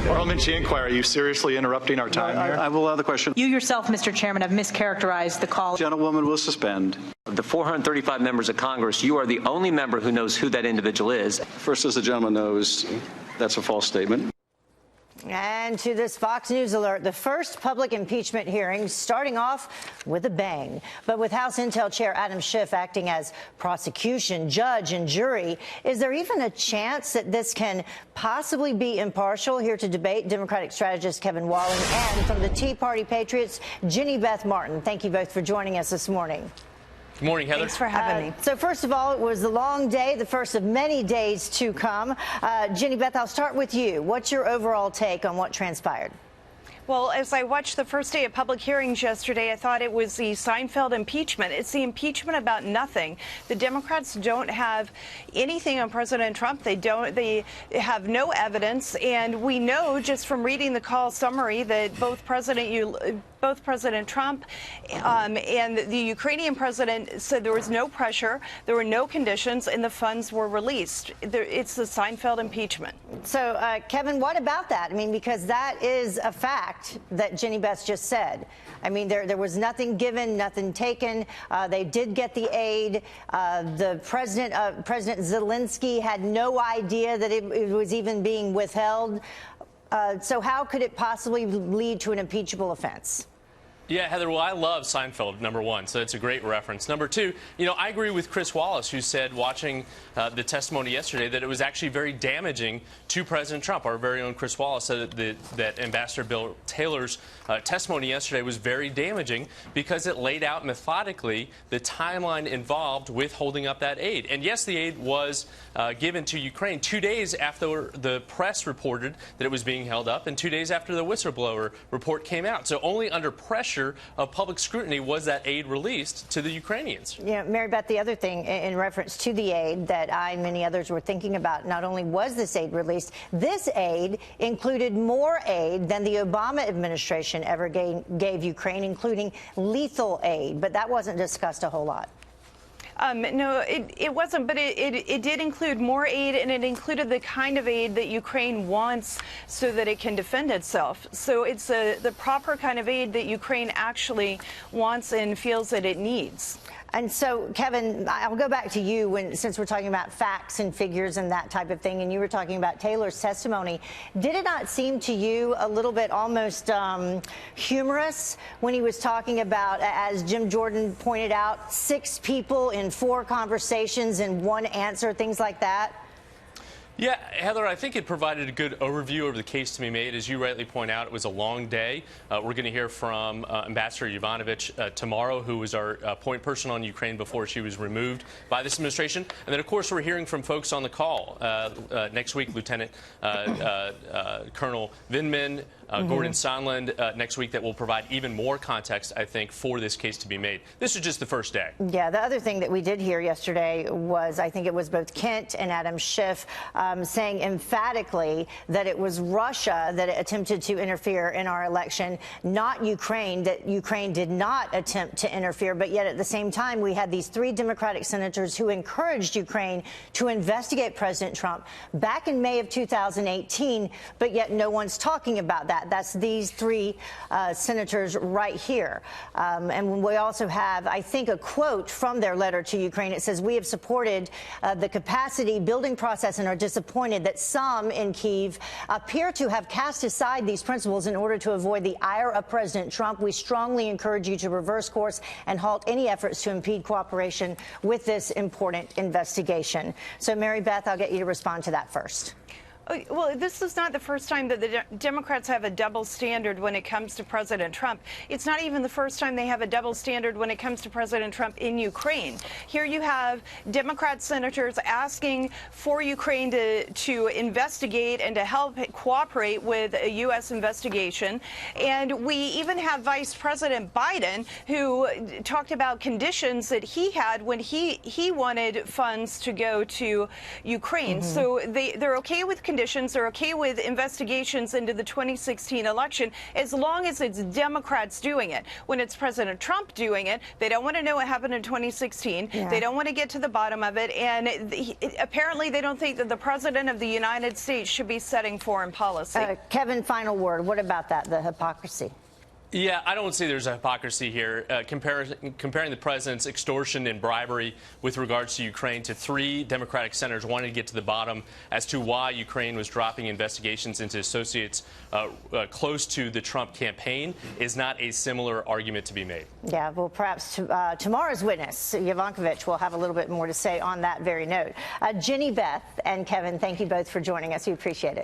Parliamentary inquiry. Are you seriously interrupting our time here? I will allow the question. You yourself, Mr. Chairman, have mischaracterized the call. Gentlewoman will suspend. Of the 435 members of Congress, you are the only member who knows who that individual is. First, as the gentleman knows, that's a false statement. And to this Fox News alert, the first public impeachment hearing starting off with a bang. But with House Intel Chair Adam Schiff acting as prosecution, judge, and jury, is there even a chance that this can possibly be impartial? Here to debate, Democratic strategist Kevin Walling and from the Tea Party Patriots, Jenny Beth Martin. Thank you both for joining us this morning. Good morning, Heather. Thanks for having me. So first of all, it was a long day, the first of many days to come. Jenny Beth, I'll start with you. What's your overall take on what transpired? Well, as I watched the first day of public hearings yesterday, I thought it was the Seinfeld impeachment. It's the impeachment about nothing. The Democrats don't have anything on President Trump. They have no evidence. And we know just from reading the call summary that both President Trump and the Ukrainian president said there was no pressure, there were no conditions, and the funds were released. It's the Seinfeld impeachment. So, Kevin, what about that? I mean, because that is a fact that Jenny Beth just said. I mean, there was nothing given, nothing taken. They did get the aid. The President Zelensky had no idea that it was even being withheld. So how could it possibly lead to an impeachable offense? Yeah, Heather, well, I love Seinfeld, number one, so it's a great reference. Number two, I agree with Chris Wallace, who said, watching the testimony yesterday, that it was actually very damaging to President Trump. Our very own Chris Wallace said that Ambassador Bill Taylor's testimony yesterday was very damaging because it laid out methodically the timeline involved with holding up that aid. And yes, the aid was given to Ukraine 2 days after the press reported that it was being held up and 2 days after the whistleblower report came out. So only under pressure of public scrutiny was that aid released to the Ukrainians. Yeah, Mary Beth, the other thing in reference to the aid that I and many others were thinking about, not only was this aid released, this aid included more aid than the Obama administration ever gave Ukraine, including lethal aid. But that wasn't discussed a whole lot. No, it wasn't, but it did include more aid, and it included the kind of aid that Ukraine wants so that it can defend itself. So it's the proper kind of aid that Ukraine actually wants and feels that it needs. And so, Kevin, I'll go back to you since we're talking about facts and figures and that type of thing, and you were talking about Taylor's testimony. Did it not seem to you a little bit almost humorous when he was talking about, as Jim Jordan pointed out, 6 people in 4 conversations and 1 answer, things like that? Yeah, Heather, I think it provided a good overview of the case to be made. As you rightly point out, it was a long day. We're going to hear from Ambassador Yovanovitch tomorrow, who was our point person on Ukraine before she was removed by this administration. And then, of course, we're hearing from folks on the call next week, Lieutenant Colonel Vindman, Gordon Sondland next week, that will provide even more context, I think, for this case to be made. This is just the first day. Yeah, the other thing that we did hear yesterday was, I think it was both Kent and Adam Schiff saying emphatically that it was Russia that attempted to interfere in our election, not Ukraine, that Ukraine did not attempt to interfere. But yet at the same time, we had these 3 Democratic senators who encouraged Ukraine to investigate President Trump back in May of 2018, but yet no one's talking about that. That's these 3 senators right here. And we also have, I think, a quote from their letter to Ukraine. It says, "We have supported the capacity building process and are disappointed that some in Kyiv appear to have cast aside these principles in order to avoid the ire of President Trump. We strongly encourage you to reverse course and halt any efforts to impede cooperation with this important investigation." So, Mary Beth, I'll get you to respond to that first. Well, this is not the first time that the Democrats have a double standard when it comes to President Trump. It's not even the first time they have a double standard when it comes to President Trump in Ukraine. Here you have Democrat senators asking for Ukraine to investigate and to help cooperate with a U.S. investigation. And we even have Vice President Biden, who talked about conditions that he had when he wanted funds to go to Ukraine. So they're okay with conditions conditions. They're okay with investigations into the 2016 election as long as it's Democrats doing it. When it's President Trump doing it, they don't want to know what happened in 2016. Yeah. They don't want to get to the bottom of it. And apparently they don't think that the President of the United States should be setting foreign policy. Kevin, final word. What about that, the hypocrisy? Yeah, I don't see there's a hypocrisy here. Comparing the president's extortion and bribery with regards to Ukraine to 3 Democratic senators wanting to get to the bottom as to why Ukraine was dropping investigations into associates close to the Trump campaign is not a similar argument to be made. Yeah, well, perhaps tomorrow's witness, Yovankovitch, will have a little bit more to say on that very note. Jenny, Beth, and Kevin, thank you both for joining us. We appreciate it.